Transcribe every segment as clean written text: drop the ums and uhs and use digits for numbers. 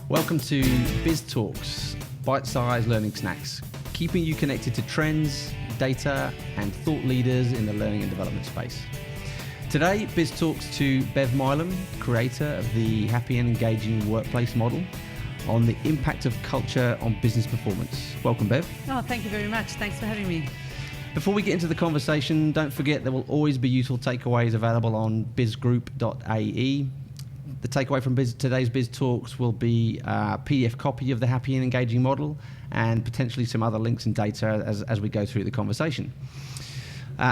Welcome to Biz Talks, bite-sized learning snacks, keeping you connected to trends, data, and thought leaders in the learning and development space. Today, Biz talks to Bev Mileham, creator of the happy and engaging workplace model, on the impact of culture on business performance. Welcome, Bev. Oh, thank you very much. Thanks for having me. Before we get into the conversation, don't forget there will always be useful takeaways available on bizgroup.ae. The takeaway from today's Biz Talks will be a PDF copy of the happy and engaging model and potentially some other links and data as we go through the conversation.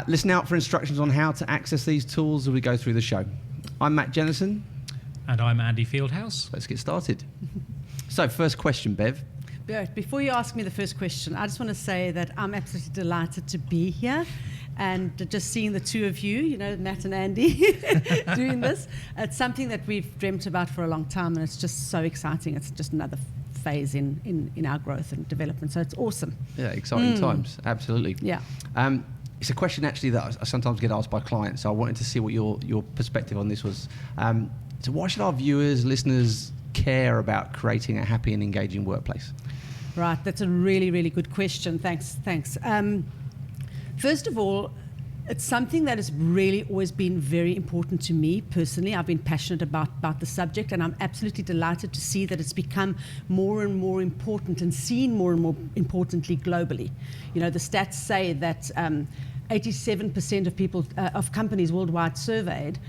Listen out for instructions on how to access these tools as we go through the show. I'm Matt Jennison. And I'm Andy Fieldhouse. Let's get started. So, first question, Bev. Before you ask me the first question, I just want to say that I'm absolutely delighted to be here and just seeing the two of you, Matt and Andy, doing this. It's something that we've dreamt about for a long time, and it's just so exciting. It's just another phase in our growth and development, so it's awesome. Yeah, exciting times, absolutely. Yeah. It's a question actually that I sometimes get asked by clients, so I wanted to see what your perspective on this was. So why should our viewers, listeners care about creating a happy and engaging workplace? Right, that's a really, really good question. Thanks. First of all, it's something that has really always been very important to me personally. I've been passionate about the subject, and I'm absolutely delighted to see that it's become more and more important and seen more and more importantly globally. The stats say that 87% of people, of companies worldwide surveyed,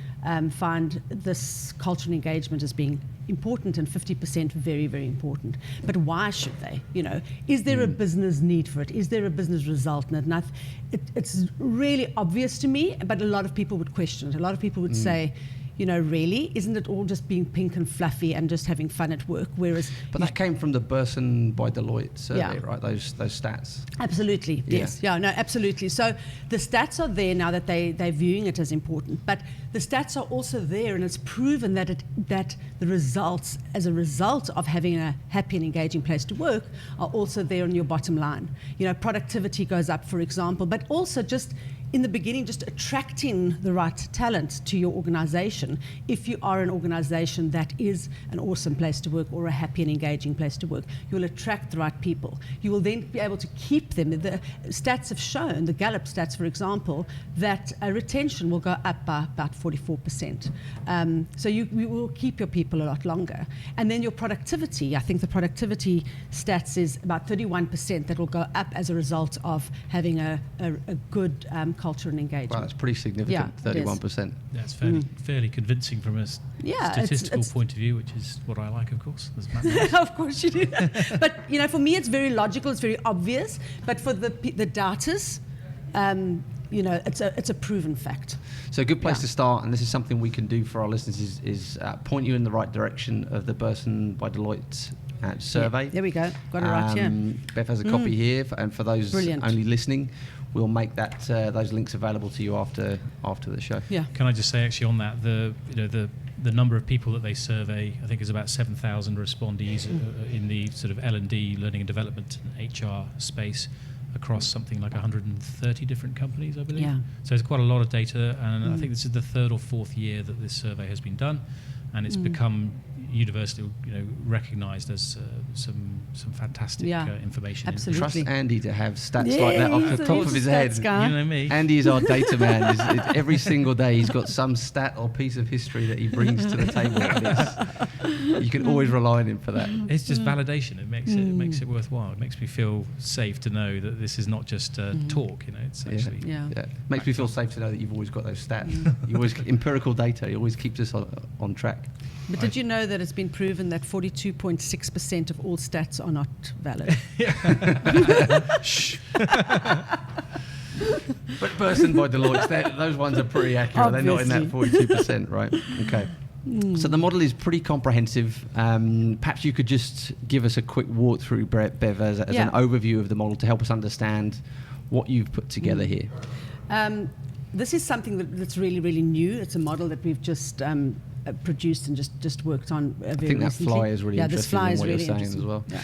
find this culture and engagement as being important, and 50% very, very important. But why should they? Is there a business need for it? Is there a business result in it? And it's really obvious to me, but a lot of people would question it. A lot of people would say, really, isn't it all just being pink and fluffy and just having fun at work? Whereas, but that came from the Burson by Deloitte survey, right? Those stats. Absolutely, yes, absolutely. So the stats are there now that they're viewing it as important, but the stats are also there, and it's proven that the results as a result of having a happy and engaging place to work are also there on your bottom line. Productivity goes up, for example, but also just in the beginning, just attracting the right talent to your organization. If you are an organization that is an awesome place to work or a happy and engaging place to work, you'll attract the right people. You will then be able to keep them. The stats have shown, the Gallup stats, for example, that retention will go up by about 44%. So you will keep your people a lot longer. And then your productivity, I think the productivity stats is about 31% that will go up as a result of having a good culture and engagement. Wow, that's pretty significant, 31%. That's fairly convincing from a statistical point of view, which is what I like, of course. Of course you do. But, for me it's very logical, it's very obvious, but for the doubters, it's a proven fact. So a good place to start, and this is something we can do for our listeners, is point you in the right direction of the Burson by Deloitte survey. Yeah, there we go. Got it right here. Bev has a copy here, and for those only listening, we'll make that those links available to you after the show. Yeah. Can I just say actually on that, the number of people that they survey, I think is about 7,000 respondees in the sort of L&D, learning and development, and HR space across something like 130 different companies, I believe. Yeah. So there's quite a lot of data, and I think this is the third or fourth year that this survey has been done, and it's become universally recognised as some fantastic information. Absolutely. Trust Andy to have stats like that off the top of his head. Guy. You know me. Andy is our data man. Every single day he's got some stat or piece of history that he brings to the table. You can always rely on him for that. It's just validation. It makes it worthwhile. It makes me feel safe to know that this is not just talk. It's actually Makes me feel safe to know that you've always got those stats. You always empirical data. It always keeps us on track. But did you know that it's been proven that 42.6% of all stats are not valid? Shh. But Burson by Deloitte, those ones are pretty accurate. Obviously. They're not in that 42%, right? Okay. So the model is pretty comprehensive. Perhaps you could just give us a quick walkthrough, Bev, as an overview of the model to help us understand what you've put together here. This is something that's really, really new. It's a model that we've just produced and just worked on very recently. I think that fly is really interesting in what you're saying as well. Yeah.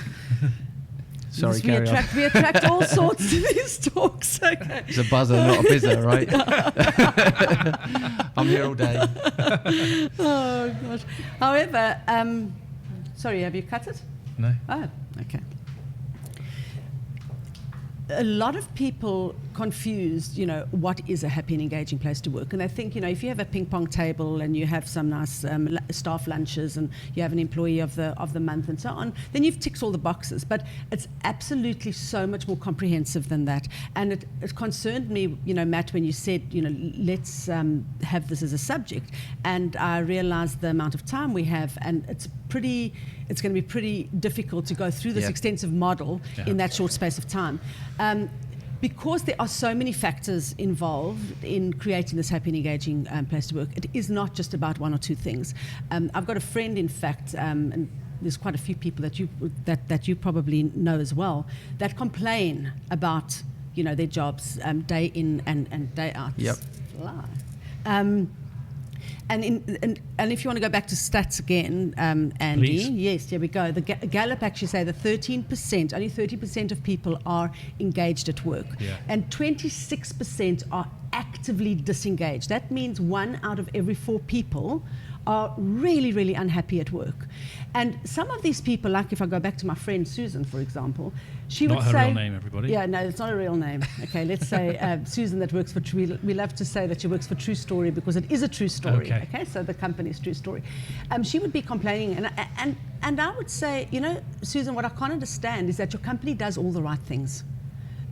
Sorry, we attract all sorts to these talks. Okay. It's a buzzer, not a bizzer, right? I'm here all day. Oh gosh. However, Sorry, have you cut it? No. Oh, okay. A lot of people confused, what is a happy and engaging place to work. And they think, if you have a ping pong table and you have some nice staff lunches and you have an employee of the month and so on, then you've ticked all the boxes. But it's absolutely so much more comprehensive than that. And it concerned me, Matt, when you said, let's have this as a subject. And I realized the amount of time we have, and it's going to be pretty difficult to go through this extensive model in that short space of time. Because there are so many factors involved in creating this happy and engaging place to work, it is not just about one or two things. I've got a friend, in fact, and there's quite a few people that you probably know as well, that complain about their jobs day in and day out. Yep. And if you want to go back to stats again, Andy. Please. Yes, here we go. The Gallup actually say that only 30% of people are engaged at work. Yeah. And 26% are actively disengaged. That means 1 out of every 4 people are really, really unhappy at work. And some of these people, like if I go back to my friend Susan, for example, she would say... Not her real name, everybody. Yeah, no, it's not a real name. Okay, let's say Susan that works for True... We love to say that she works for True Story because it is a true story. Okay, so the company's True Story. She would be complaining, and I would say, Susan, what I can't understand is that your company does all the right things.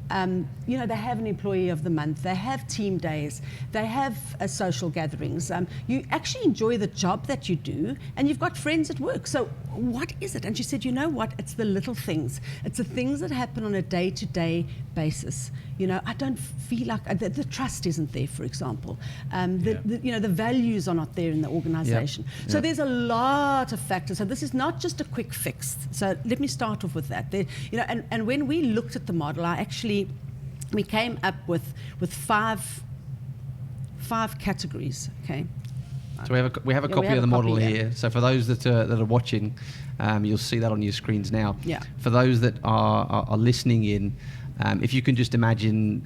They have an employee of the month, they have team days, they have social gatherings. You actually enjoy the job that you do, and you've got friends at work. So what is it? And she said, you know what? It's the little things. It's the things that happen on a day-to-day basis. I don't feel like the trust isn't there, for example. The values are not there in the organization. Yep. So there's a lot of factors. So this is not just a quick fix. So let me start off with that. And when we looked at the model, we came up with 5 categories. Okay. So we have a copy of the model here. So for those that are watching, you'll see that on your screens now. Yeah. For those that are listening in, if you can just imagine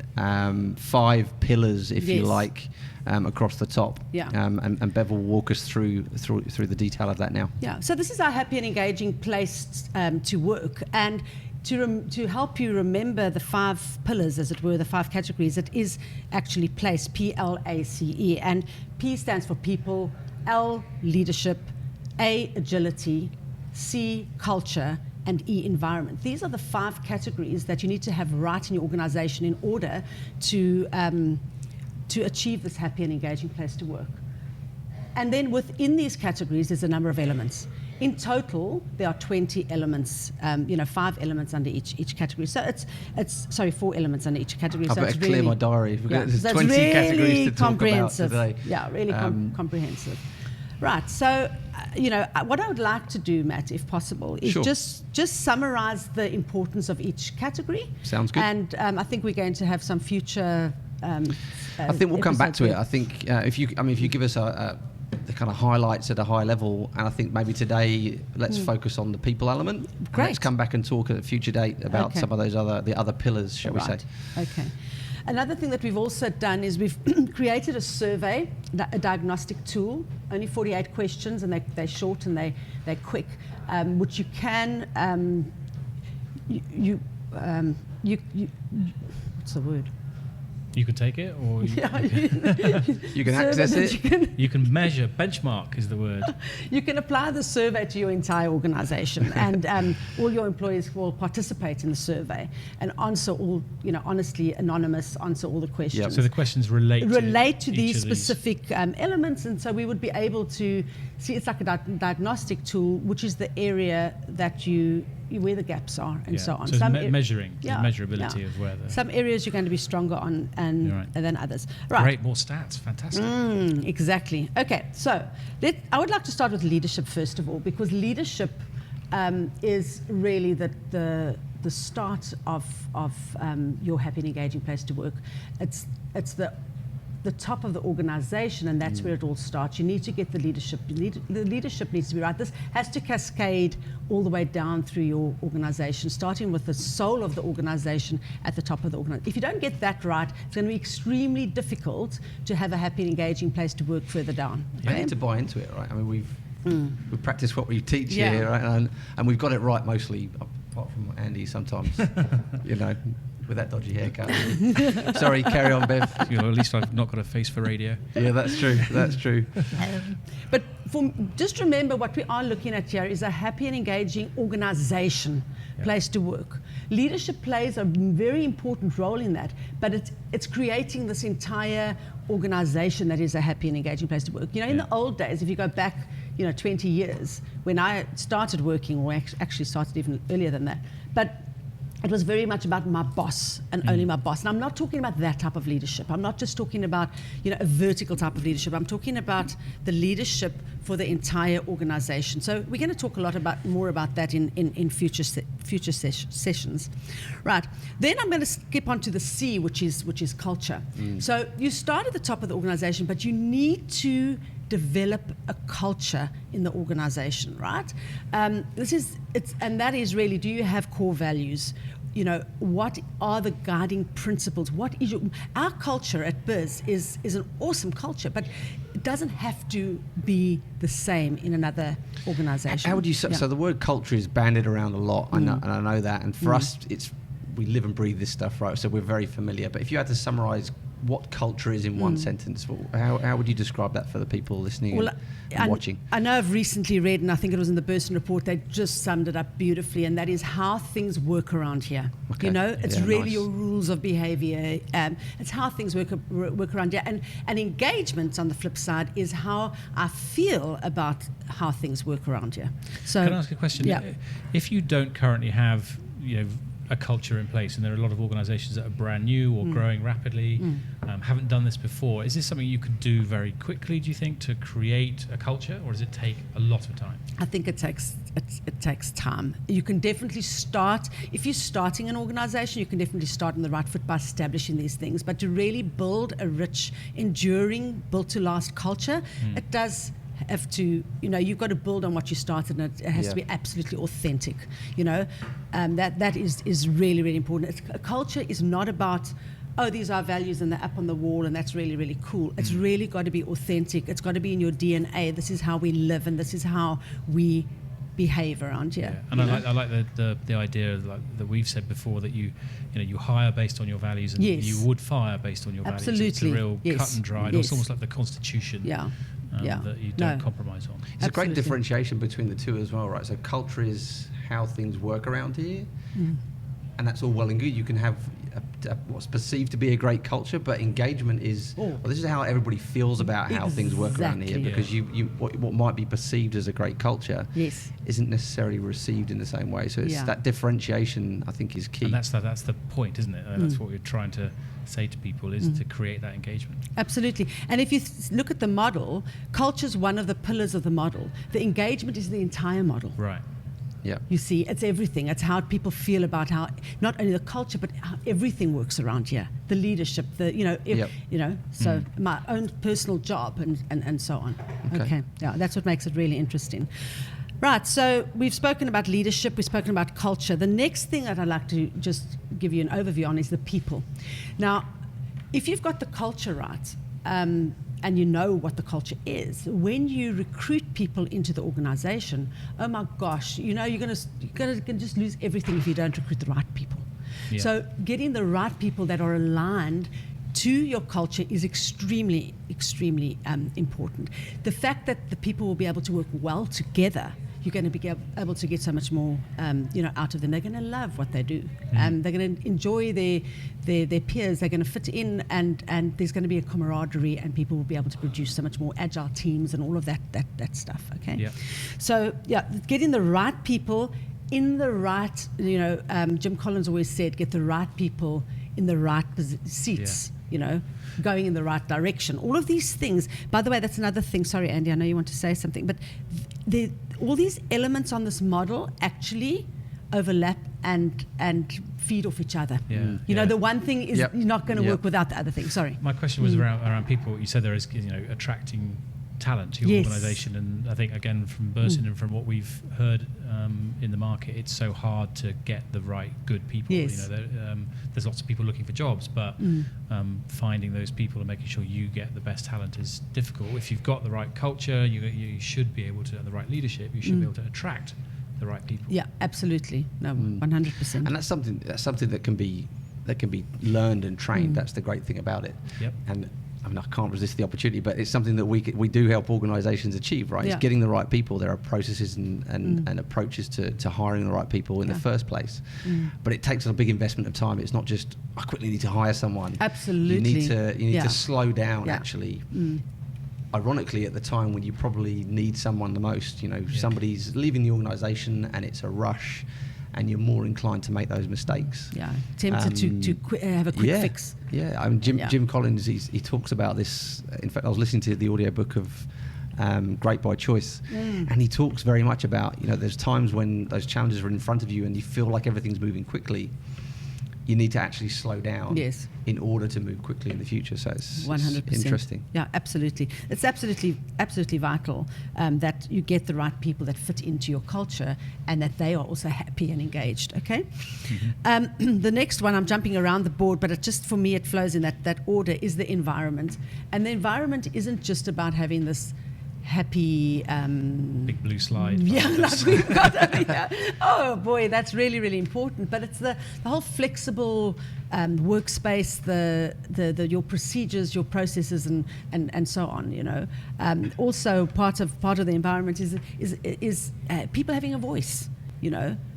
5 pillars, if you like, across the top. Yeah. And Bev will walk us through the detail of that now. Yeah. So this is our happy and engaging place to work. And to help you remember the 5 pillars, as it were, the 5 categories, it is actually PLACE, P-L-A-C-E. And P stands for people, L, leadership, A, agility, C, culture, and E, environment. These are the 5 categories that you need to have right in your organization in order to achieve this happy and engaging place to work. And then within these categories, there's a number of elements. In total, there are 20 elements, 5 elements under each category. So it's 4 elements under each category. I better clear my diary. There's so 20 really categories to talk about today. Yeah, really comprehensive. Right, so, what I would like to do, Matt, if possible, is just summarize the importance of each category. Sounds good. And I think we're going to have some future I think we'll come back to it. I think if you give us the kind of highlights at a high level, and I think maybe today let's focus on the people element. Great. Let's come back and talk at a future date about some of those other pillars, shall we say. Okay. Another thing that we've also done is we've created a survey, a diagnostic tool, only 48 questions, and they're short and they're quick, which you can, what's the word? You can take it, or you can access it. You can measure. Benchmark is the word. You can apply the survey to your entire organization, and all your employees will participate in the survey and answer all, honestly, anonymous, answer all the questions. Yep. So the questions relate to these specific elements, and so we would be able to see. It's like a diagnostic tool, which is the area that where the gaps are, and so on. So measuring, the measurability of where some areas you're going to be stronger on than others. Right. Great, more stats, fantastic. Exactly. Okay, so I would like to start with leadership first of all, because leadership is really the start of your happy and engaging place to work. It's the top of the organization, and that's where it all starts. You need to get the leadership. The leadership needs to be right. This has to cascade all the way down through your organization, starting with the soul of the organization at the top of the organization. If you don't get that right, it's going to be extremely difficult to have a happy and engaging place to work further down. Okay? You need to buy into it, right? I mean, We practice what we teach Yeah. here, right? And we've got it right mostly, apart from Andy sometimes, you know, with that dodgy haircut. Sorry, carry on, Bev. You know, at least I've not got a face for radio. Yeah, that's true. That's true. But just remember, what we are looking at here is a happy and engaging organisation, place to work. Leadership plays a very important role in that, but it's creating this entire organisation that is a happy and engaging place to work. You know, in the old days, if you go back, 20 years, when I started working, or actually started even earlier than that, but it was very much about my boss and only my boss. And I'm not talking about that type of leadership. I'm not just talking about, a vertical type of leadership. I'm talking about the leadership for the entire organization. So we're going to talk a lot more about that in future sessions. Right. Then I'm going to skip on to the C, which is culture. So you start at the top of the organization, but you need to develop a culture in the organization, right? And that is really, do you have core values? What are the guiding principles? What is our culture at Biz is an awesome culture, but it doesn't have to be the same in another organization. How would you say, so the word culture is bandied around a lot, and I know that, and for us, we live and breathe this stuff, right? So we're very familiar, but if you had to summarize what culture is in one sentence, how would you describe that for the people listening and watching? I know I've recently read, and I think it was in the Burson report, they just summed it up beautifully, and that is how things work around here. Okay. It's really your rules of behavior. It's how things work around here. And engagement, on the flip side, is how I feel about how things work around here. So, can I ask a question? Yeah. If you don't currently have, a culture in place, and there are a lot of organisations that are brand new or growing rapidly, haven't done this before, is this something you could do very quickly, do you think, to create a culture, or does it take a lot of time? I think it takes time. You can definitely start, if you're starting an organisation, you can definitely start on the right foot by establishing these things, but to really build a rich, enduring, built-to-last culture, it does have to, you've got to build on what you started, and it has to be absolutely authentic. That is really, really important. A culture is not about, these are our values and they're up on the wall and that's really, really cool. It's really got to be authentic. It's got to be in your DNA. This is how we live and this is how we behave around here. Yeah. And I like the idea that we've said before, that you hire based on your values, and you would fire based on your values. It's a real cut and dried. It's almost like the Constitution. That you don't compromise on. It's a great differentiation between the two as well, right? So culture is how things work around here, and that's all well and good. You can have what's perceived to be a great culture, but engagement is, this is how everybody feels about how things work around here, because what might be perceived as a great culture isn't necessarily received in the same way. So it's that differentiation, I think, is key. And that's the point, isn't it? That's what we're trying to say to people, is to create that engagement. Absolutely. And if you look at the model, culture is one of the pillars of the model. The engagement is the entire model. Right. Yeah. You see, it's everything. It's how people feel about how not only the culture, but how everything works around here. The leadership, so my own personal job and so on. Okay. Yeah, that's what makes it really interesting. Right, so we've spoken about leadership, we've spoken about culture. The next thing that I'd like to just give you an overview on is the people. Now, if you've got the culture right, and you know what the culture is, when you recruit people into the organization, oh my gosh, you're going to just lose everything if you don't recruit the right people. Yeah. So getting the right people that are aligned to your culture is extremely, extremely important. The fact that the people will be able to work well together, you're going to be able to get so much more, out of them. They're going to love what they do. They're going to enjoy their peers. They're going to fit in, and there's going to be a camaraderie, and people will be able to produce so much more agile teams and all of that stuff. Okay. Yeah. So getting the right people in the right. Jim Collins always said, get the right people in the right seats. Yeah. Going in the right direction. All of these things. By the way, that's another thing. Sorry, Andy, I know you want to say something, but all these elements on this model actually overlap and feed off each other. Yeah. The one thing is not going to work without the other thing. Sorry. My question was around people. You said there is, attracting talent to your Yes. organisation. And I think, again, from Burson and from what we've heard in the market, it's so hard to get the right good people. Yes. There's lots of people looking for jobs, but finding those people and making sure you get the best talent is difficult. If you've got the right culture, you should be able to, and the right leadership, you should be able to attract the right people. Yeah, absolutely. No, 100%. And that's something that can be learned and trained. That's the great thing about it. Yep. And I mean, I can't resist the opportunity, but it's something that we do help organisations achieve, right? Yeah. It's getting the right people. There are processes and approaches to hiring the right people in the first place. But it takes a big investment of time. It's not just, I quickly need to hire someone. Absolutely. You need Yeah. to slow down, Yeah. actually. Ironically, at the time when you probably need someone the most, somebody's leaving the organisation and it's a rush, and you're more inclined to make those mistakes. Yeah, tempted to have a quick fix. Yeah, I mean, Jim Yeah. Collins, he talks about this. In fact, I was listening to the audiobook of Great by Choice, and he talks very much about, there's times when those challenges are in front of you and you feel like everything's moving quickly. You need to actually slow down in order to move quickly in the future. So it's 100%. interesting. Yeah, absolutely. It's absolutely vital that you get the right people that fit into your culture and that they are also happy and engaged. Okay. The next one, I'm jumping around the board, but for me it flows in that order, is the environment. And the environment isn't just about having this happy Big blue slide. like we've got oh boy, that's really, really important. But it's the whole flexible workspace, the your procedures, your processes, and so on. Also part of the environment is people having a voice.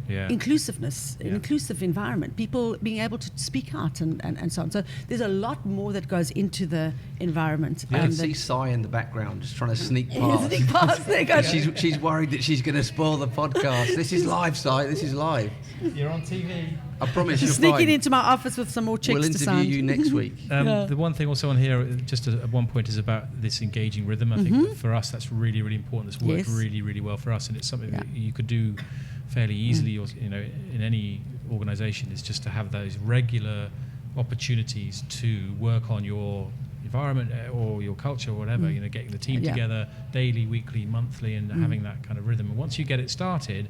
Inclusiveness, an inclusive environment, people being able to speak out and so on. So there's a lot more that goes into the environment. You can see Sai in the background just trying to sneak past. There you go. She's worried that she's going to spoil the podcast. This is live, Sai. This is live. You're on TV. I promise Just you're sneaking fine. into my office with some more checks We'll to sign. interview you next week. The one thing also on here, just at one point, is about this engaging rhythm. I think that for us, that's really, really important. It's worked really, really well for us, and it's something that you could do fairly easily, or in any organisation, is just to have those regular opportunities to work on your environment or your culture or whatever. Getting the team together daily, weekly, monthly, and having that kind of rhythm. And once you get it started,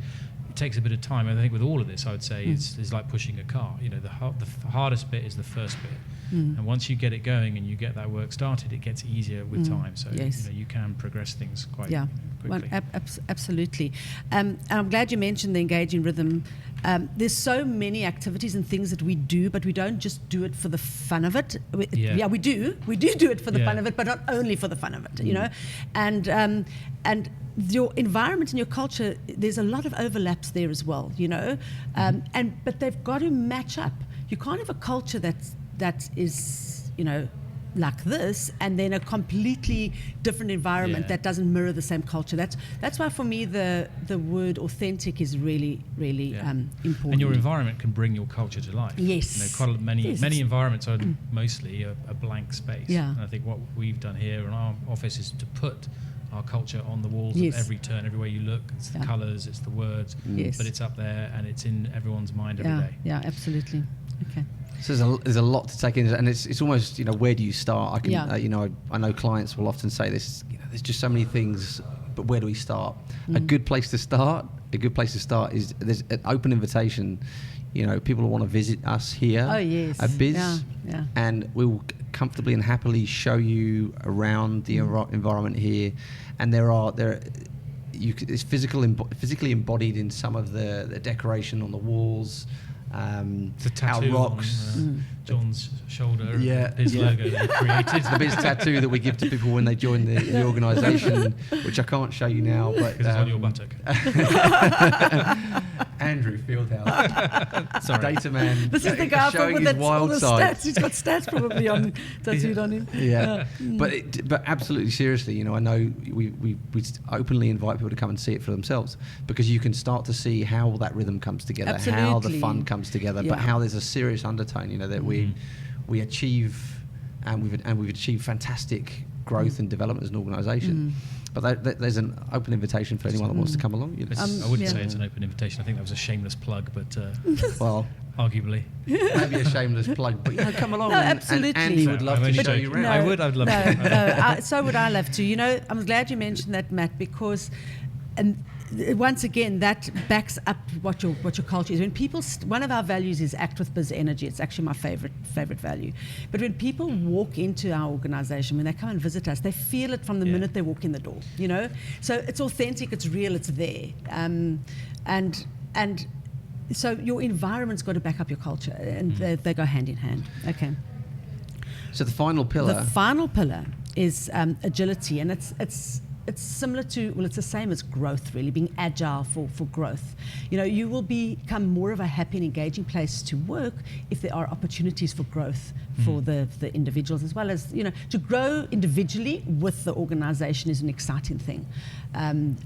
it takes a bit of time. And I think with all of this, I would say it's like pushing a car. The hardest bit is the first bit. And once you get it going and you get that work started, it gets easier with time. So you can progress things quite quickly. Absolutely. And I'm glad you mentioned the engaging rhythm. There's so many activities and things that we do, but we don't just do it for the fun of it. We do do it for the fun of it, but not only for the fun of it. And your environment and your culture, there's a lot of overlaps there as well. But they've got to match up. You can't have a culture that is like this, and then a completely different environment that doesn't mirror the same culture. That's why for me the word authentic is really, really important. And your environment can bring your culture to life. Yes. Quite many environments are mostly a blank space. Yeah. And I think what we've done here in our office is to put our culture on the walls at every turn, everywhere you look. It's the colours, it's the words, but it's up there and it's in everyone's mind every day. Yeah, absolutely. Okay. So there's a lot to take in, and it's almost where do you start? I can I know clients will often say this. There's just so many things, but where do we start? A good place to start is there's an open invitation. People will want to visit us here at Biz, and we will comfortably and happily show you around the environment here. And it's physically embodied in some of the decoration on the walls. The tattoo our rocks, on John's shoulder, Biz logo that he created. The Biz tattoo that we give to people when they join the organisation, which I can't show you now, but it's on your buttock. Andrew Fieldhouse, sorry, data man. This is the guy showing with his wild all the side. stats. He's got stats probably tattooed on him. Yeah. But absolutely seriously, I know we openly invite people to come and see it for themselves, because you can start to see how that rhythm comes together, how the fun comes together, but how there's a serious undertone, that we achieve, and we've achieved fantastic growth and development as an organisation. But there's an open invitation for anyone that wants to come along. I wouldn't say it's an open invitation. I think that was a shameless plug, but well, Arguably. Maybe a shameless plug, but come along. No, and absolutely. Andy would love to show you around. I would. I'd love to. So would I love to. I'm glad you mentioned that, Matt, because once again, that backs up what your culture is. When people, one of our values is act with biz energy. It's actually my favorite value. But when people walk into our organisation, when they come and visit us, they feel it from the minute they walk in the door. So it's authentic, it's real, it's there, and so your environment's got to back up your culture, and they go hand in hand. Okay. So the final pillar. The final pillar is agility, and it's similar to, it's the same as growth, really, being agile for growth. You will become more of a happy and engaging place to work if there are opportunities for growth for the individuals, as well as, to grow individually with the organisation is an exciting thing.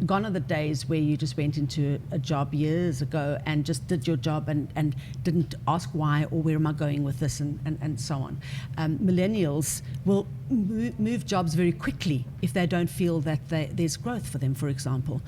Gone are the days where you just went into a job years ago and just did your job and didn't ask why or where am I going with this and so on. Millennials will move jobs very quickly if they don't feel that there's growth for them, for example.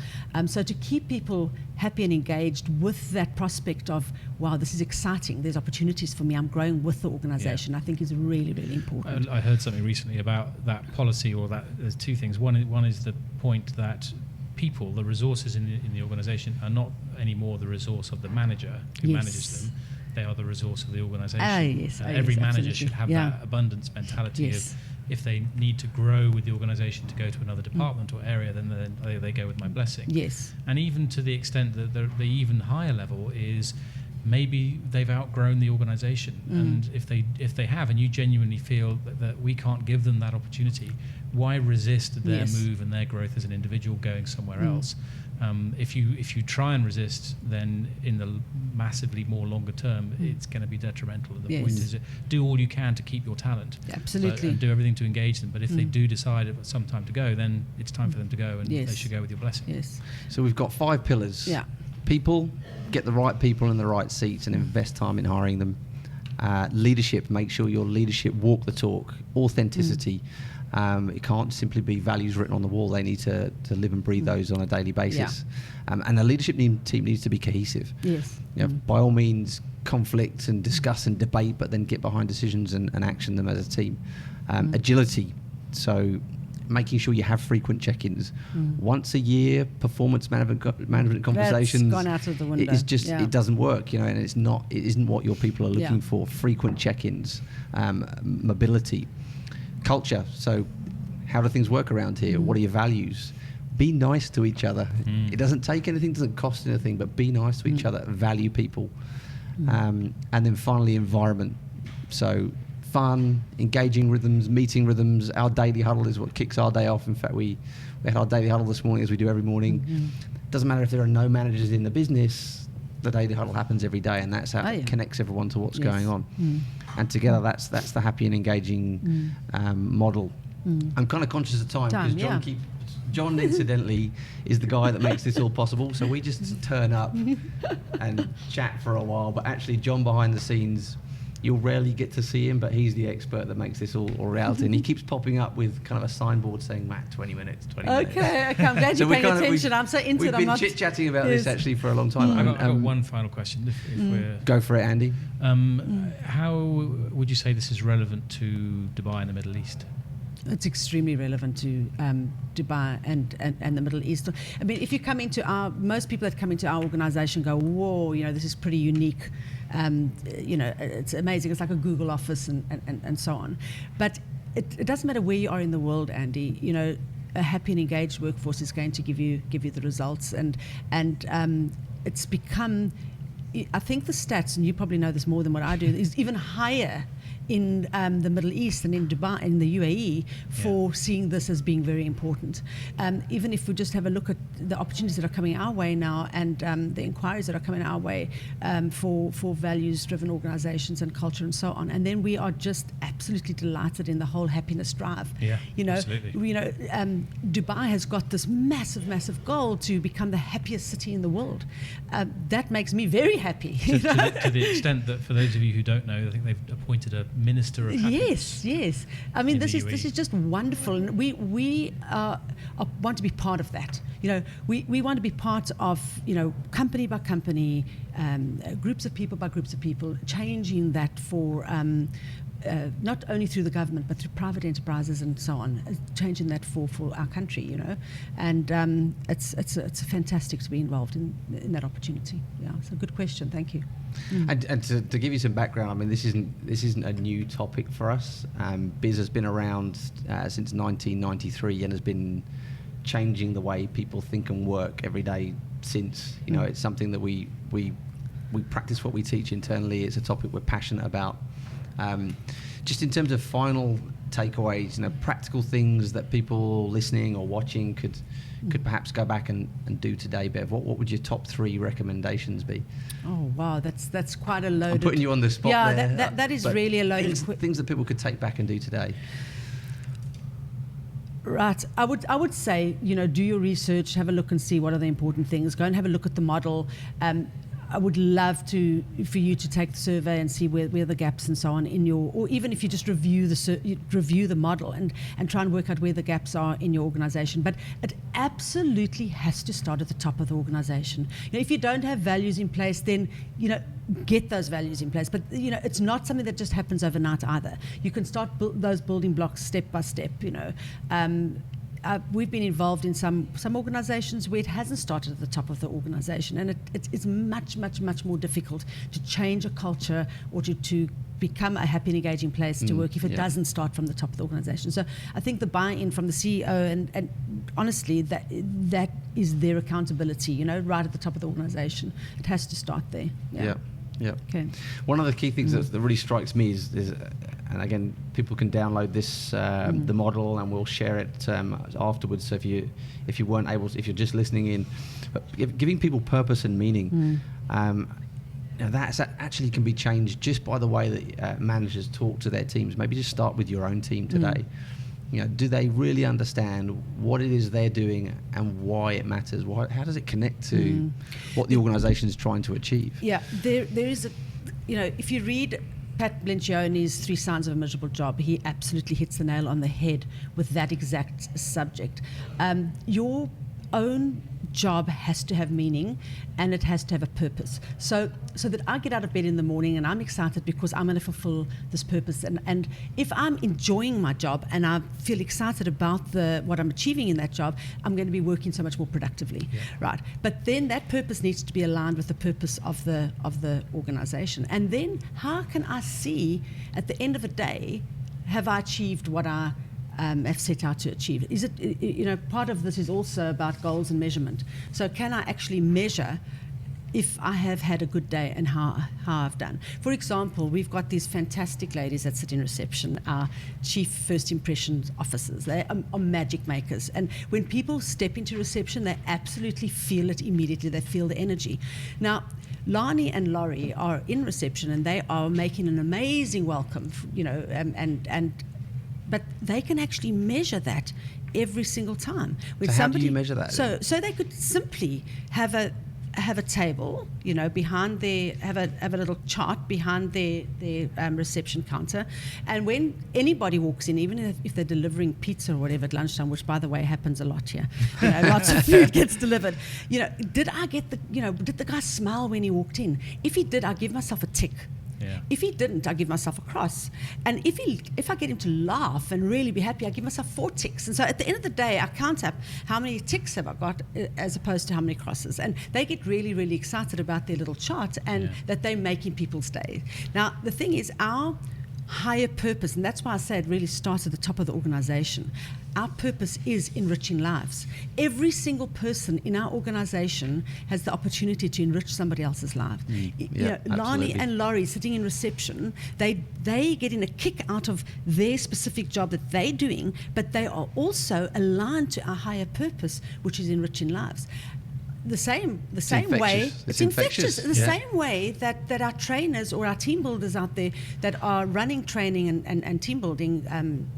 So to keep people happy and engaged with that prospect of, wow, this is exciting, there's opportunities for me, I'm growing with the organisation, I think is really, really important. I heard something recently about that policy, or that there's two things. One is the point that people, the resources in the organisation, are not anymore the resource of the manager who manages them. They are the resource of the organisation. Every manager should have that abundance mentality of, if they need to grow with the organisation to go to another department or area, then they go with my blessing. Yes. And even to the extent that the even higher level is, maybe they've outgrown the organisation, and if they have, and you genuinely feel that we can't give them that opportunity, why resist their move and their growth as an individual going somewhere else? If you try and resist, then in the massively more longer term, it's going to be detrimental. And the point is, do all you can to keep your talent. Absolutely. And do everything to engage them. But if they do decide at some time to go, then it's time for them to go, and they should go with your blessing. Yes. So we've got 5 pillars. Yeah. People, get the right people in the right seats and invest time in hiring them. Leadership, make sure your leadership walk the talk. Authenticity. It can't simply be values written on the wall. They need to live and breathe those on a daily basis. And the leadership team needs to be cohesive. Yes. By all means, conflict and discuss and debate, but then get behind decisions and action them as a team. Agility. So making sure you have frequent check-ins. Once a year, performance management conversations. That's gone out of the window. It's just, it doesn't work, and it isn't what your people are looking for. Frequent check-ins, mobility. Culture. So how do things work around here? What are your values? Be nice to each other. It doesn't take anything, doesn't cost anything, but be nice to each other, value people. And then finally, environment. So fun, engaging rhythms, meeting rhythms. Our daily huddle is what kicks our day off. In fact, we had our daily huddle this morning, as we do every morning. Doesn't matter if there are no managers in the business, the daily huddle happens every day, and that's how it connects everyone to what's going on. And together, that's the happy and engaging model. I'm kind of conscious of time because John, incidentally, is the guy that makes this all possible. So we just turn up and chat for a while, but actually, John behind the scenes, you'll rarely get to see him, but he's the expert that makes this all reality. And he keeps popping up with kind of a signboard saying, Matt, 20 minutes. Okay, I'm glad you're paying attention. I'm so into it. We've been chit-chatting about this actually for a long time. I've got one final question. If we're go for it, Andy. How would you say this is relevant to Dubai and the Middle East? It's extremely relevant to Dubai and the Middle East. I mean, if you come into most people that come into our organisation go, whoa, this is pretty unique. It's amazing. It's like a Google office and so on. But it doesn't matter where you are in the world, Andy. A happy and engaged workforce is going to give you the results. And it's become, I think the stats, and you probably know this more than what I do, is even higher in the Middle East and in Dubai, in the UAE, for seeing this as being very important. Even if we just have a look at the opportunities that are coming our way now and the inquiries that are coming our way for values-driven organisations and culture and so on. And then we are just absolutely delighted in the whole happiness drive. Yeah, absolutely. Dubai has got this massive, massive goal to become the happiest city in the world. That makes me very happy. To the extent that, for those of you who don't know, I think they've appointed a minister of happiness. Yes. I mean, this is just wonderful, and we want to be part of that. We want to be part of, company by company, groups of people by groups of people, changing that for not only through the government but through private enterprises and so on, changing that for our country, and it's fantastic to be involved in that opportunity. Yeah, it's a good question. Thank you. And to give you some background, I mean, this isn't a new topic for us. Biz has been around since 1993 and has been changing the way people think and work every day since. It's something that we practice what we teach internally. It's a topic we're passionate about. Just in terms of final takeaways, practical things that people listening or watching could perhaps go back and do today, Bev. What would your top 3 recommendations be? Oh wow, that's quite a loaded. I'm putting you on the spot. Yeah, there, that is really a loaded. Things that people could take back and do today. Right. I would say, do your research, have a look and see what are the important things. Go and have a look at the model. I would love for you to take the survey and see where the gaps and so on or even if you just review the model and try and work out where the gaps are in your organization. But it absolutely has to start at the top of the organization. If you don't have values in place, then, get those values in place. But, it's not something that just happens overnight either. You can start those building blocks step by step, We've been involved in some organisations where it hasn't started at the top of the organisation, and it's much, much, much more difficult to change a culture or to become a happy and engaging place to work if it doesn't start from the top of the organisation. So I think the buy-in from the CEO and honestly that is their accountability, right at the top of the organisation. It has to start there. Yeah. Okay. One of the key things that really strikes me is and again, people can download this the model, and we'll share it afterwards. So if you weren't able to, if you're just listening in, but giving people purpose and meaning, that actually can be changed just by the way that managers talk to their teams. Maybe just start with your own team today. Do they really understand what it is they're doing and why it matters? How does it connect to what the organisation is trying to achieve? Yeah, there is if you read Pat Blencioni's 3 Signs of a Miserable Job, he absolutely hits the nail on the head with that exact subject. Your own job has to have meaning, and it has to have a purpose. So that I get out of bed in the morning and I'm excited because I'm going to fulfill this purpose. And if I'm enjoying my job and I feel excited about what I'm achieving in that job, I'm going to be working so much more productively, right? But then that purpose needs to be aligned with the purpose of the organisation. And then how can I see at the end of the day, have I achieved what I have set out to achieve? Is it, part of this is also about goals and measurement. So can I actually measure if I have had a good day and how I've done? For example, we've got these fantastic ladies that sit in reception, our chief first impressions officers. They are magic makers. And when people step into reception, they absolutely feel it immediately. They feel the energy. Now, Lani and Laurie are in reception and they are making an amazing welcome, but they can actually measure that every single time. When so how do you measure that? So they could simply have a table, behind have a little chart behind their reception counter, and when anybody walks in, even if they're delivering pizza or whatever at lunchtime, which by the way happens a lot here, lots of food gets delivered. Did the guy smile when he walked in? If he did, I give myself a tick. Yeah. If he didn't, I give myself a cross. And if I get him to laugh and really be happy, I give myself 4 ticks. And so at the end of the day, I count up how many ticks have I got as opposed to how many crosses. And they get really, really excited about their little chart and that they're making people's day. Now, the thing is, our higher purpose, and that's why I say it really starts at the top of the organisation. Our purpose is enriching lives. Every single person in our organisation has the opportunity to enrich somebody else's life. Lani and Laurie sitting in reception, they getting a kick out of their specific job that they're doing, but they are also aligned to our higher purpose, which is enriching lives. The same way, it's infectious. The same way that our trainers or our team builders out there that are running training and team building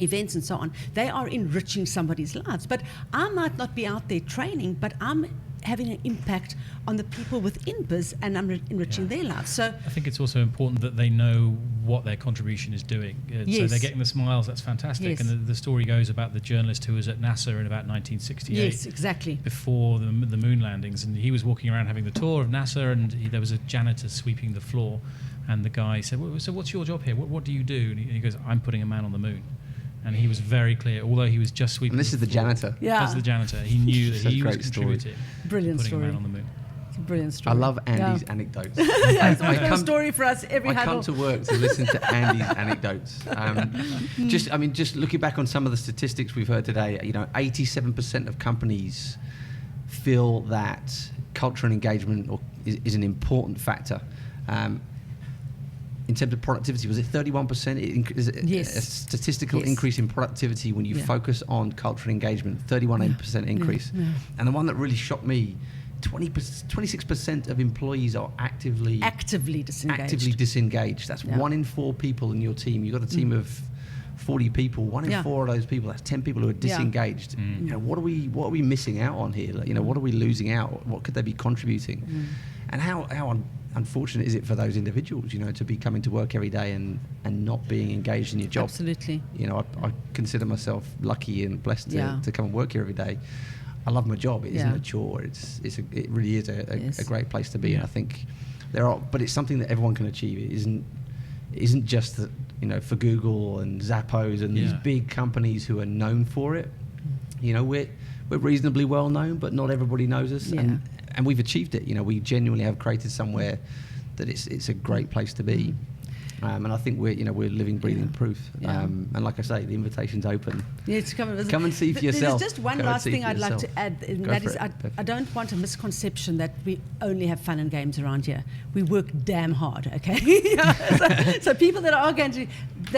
events and so on, they are enriching somebody's lives. But I might not be out there training, but I'm having an impact on the people within Biz, and I'm enriching their lives. So I think it's also important that they know what their contribution is doing. So Yes. they're getting the smiles, that's fantastic. Yes. And the story goes about the journalist who was at NASA in about 1968. yes, exactly. Before the moon landings, and he was walking around having the tour of NASA, and there was a janitor sweeping the floor, and the guy said, so what's your job here? What do you do? And he goes, I'm putting a man on the moon. And he was very clear, although he was just sweeping. And this is the floor, janitor. Yeah. That's the janitor. He knew that Such he was great story. contributing. Brilliant putting story. a man on the moon. It's a brilliant I story. love Andy's Yeah. anecdotes. Yeah, it's I always got a come- story for us every I huddle. come to work to listen to Andy's anecdotes. Just looking back on some of the statistics we've heard today, 87% of companies feel that culture and engagement is an important factor. In terms of productivity, was it 31%? Is it Yes. a statistical Yes. increase in productivity when you Yeah. focus on culture and engagement? 31% increase. Yeah. And the one that really shocked me, 26% of employees are actively disengaged. That's Yeah. 1 in 4 people in your team. You've got a team of 40 people. 1 in Yeah. 4 of those people, that's 10 people who are disengaged. What are we missing out on here? What are we losing out? What could they be contributing? And how unfortunate is it for those individuals, to be coming to work every day and not being engaged in your job? Absolutely. I consider myself lucky and blessed to come and work here every day. I love my job. It isn't a chore. It really is a great place to be. And I think but it's something that everyone can achieve. It isn't just that, for Google and Zappos and these big companies who are known for it. We're reasonably well known, but not everybody knows us. Yeah. And we've achieved it. We genuinely have created somewhere that it's a great place to be. And I think we're living, breathing proof. Yeah. And like I say, the invitation's open. Yeah, to come and visit. Come and see for yourself. There's just one Come and last see thing for I'd like yourself. to add, and Go that for is it, Bev. I don't want a misconception that we only have fun and games around here. We work damn hard, okay? so people that are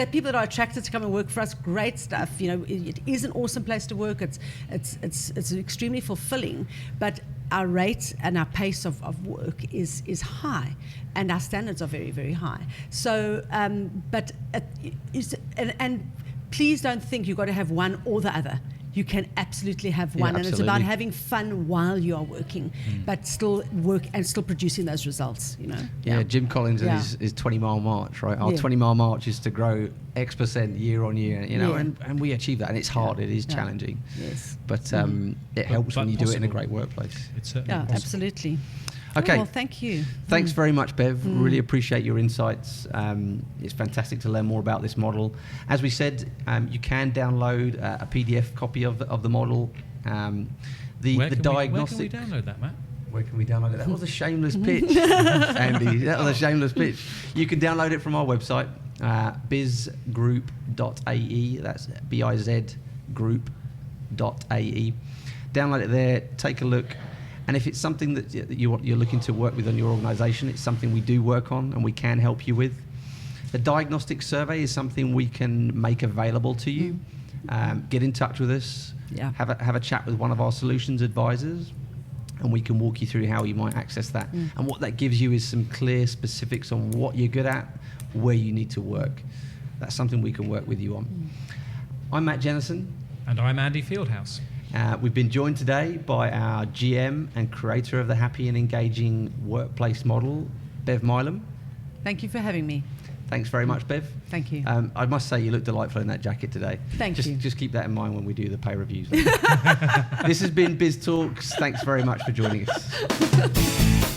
people that are attracted to come and work for us, great stuff. It is an awesome place to work. It's extremely fulfilling, but our rate and our pace of work is high, and our standards are very, very high. So, but and please don't think you've got to have one or the other. You can absolutely have one, and it's about absolutely. having fun while you are working, but still work and still producing those results. Yeah, Jim Collins and Yeah. his 20-mile march, right? Our Yeah. 20-mile march is to grow X% year on year, Yeah. and we achieve that, and it's hard, it is Yeah. challenging, Yes. but it helps when you do it in a great workplace. It's certainly Yeah, possible. absolutely. Okay. Oh, well, thank you. Thanks very much, Bev. Really appreciate your insights. It's fantastic to learn more about this model. As we said, you can download a PDF copy of the model. Where can diagnostic. we download that, Matt? Where can we download it? That was a shameless pitch, Andy. That was a shameless pitch. You can download it from our website, bizgroup.ae. That's bizgroup.ae. Download it there. Take a look. And if it's something that you're looking to work with on your organisation, it's something we do work on and we can help you with. The diagnostic survey is something we can make available to you. Get in touch with us. Yeah. Have a chat with one of our solutions advisors, and we can walk you through how you might access that. And what that gives you is some clear specifics on what you're good at, where you need to work. That's something we can work with you on. I'm Matt Jennison. And I'm Andy Fieldhouse. We've been joined today by our GM and creator of the happy and engaging workplace model, Bev Mileham. Thank you for having me. Thanks very much, Bev. Thank you. I must say you look delightful in that jacket today. Thank you. Just keep that in mind when we do the pay reviews. This has been Biz Talks. Thanks very much for joining us.